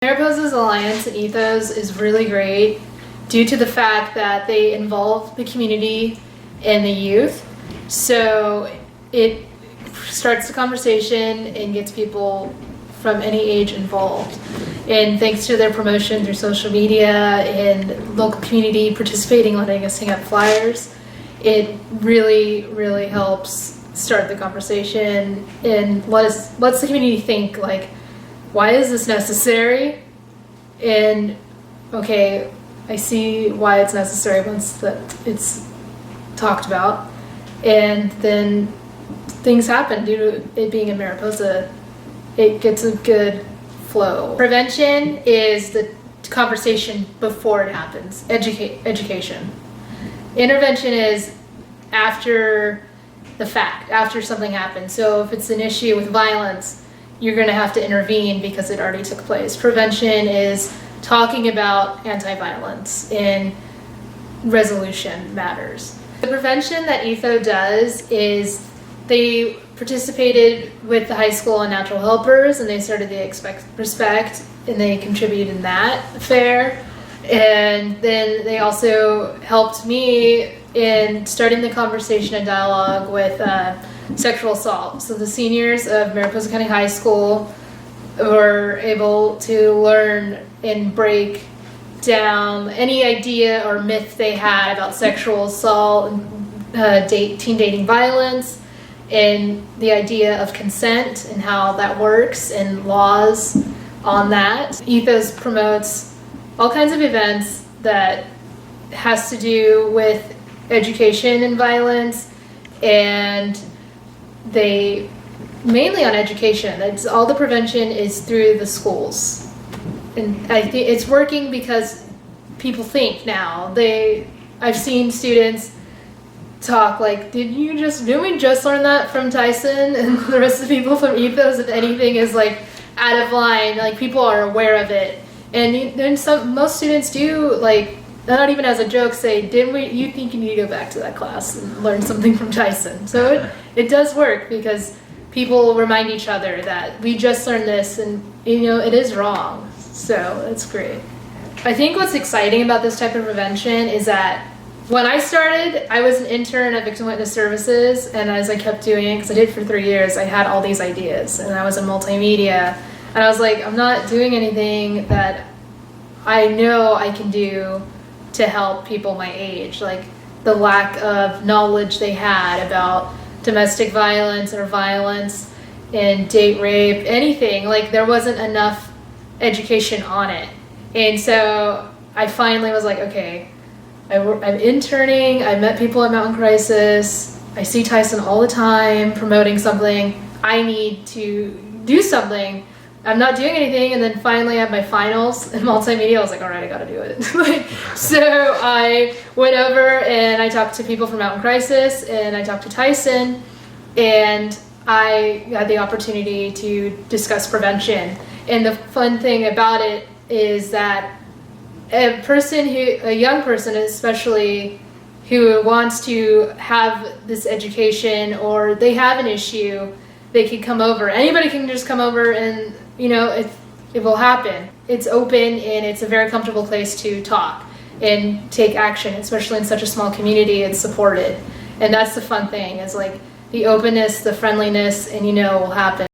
Mariposa's alliance and Ethos is really great due to the fact that they involve the community and the youth. So it starts the conversation and gets people from any age involved. And thanks to their promotion through social media and local community participating, letting us hang up flyers, it really, really helps start the conversation and lets the community think, like, why is this necessary? And okay, I see why it's necessary once that it's talked about. And then things happen due to it being in Mariposa. It gets a good flow. Prevention is the conversation before it happens. Education. Intervention is after the fact, after something happens. So if it's an issue with violence, you're going to have to intervene because it already took place. Prevention is talking about anti-violence and resolution matters. The prevention that Ethos does is they participated with the high school and natural helpers, and they started the Respect, and they contributed in that fair. And then they also helped me in starting the conversation and dialogue with sexual assault. So the seniors of Mariposa County High School were able to learn and break down any idea or myth they had about sexual assault, teen dating violence, and the idea of consent and how that works and laws on that. Ethos promotes all kinds of events that has to do with education and violence, and they mainly on education. It's all the prevention is through the schools, and I think it's working because people think now. I've seen students talk like, didn't we just learn that from Tyson? And the rest of the people from Ethos, if anything is like out of line, like people are aware of it. And then most students do, like, not even as a joke, say, you think you need to go back to that class and learn something from Tyson. So it does work because people remind each other that we just learned this and, it is wrong. So it's great. I think what's exciting about this type of prevention is that when I started, I was an intern at Victim Witness Services, and as I kept doing it, because I did it for 3 years, I had all these ideas, and I was in multimedia, and I was like, I'm not doing anything that I know I can do to help people my age. Like the lack of knowledge they had about domestic violence or violence and date rape, anything, like there wasn't enough education on it. And so I finally was like, okay, I'm interning, I met people at Mountain Crisis, I see Tyson all the time promoting something, I need to do something. I'm not doing anything, and then finally I had my finals in multimedia. I was like, all right, I gotta do it. So I went over and I talked to people from Mountain Crisis, and I talked to Tyson, and I had the opportunity to discuss prevention. And the fun thing about it is that a young person especially, who wants to have this education or they have an issue, they can come over. Anybody can just come over and, it will happen. It's open and it's a very comfortable place to talk and take action, especially in such a small community. It's supported. And that's the fun thing, is like the openness, the friendliness, and it will happen.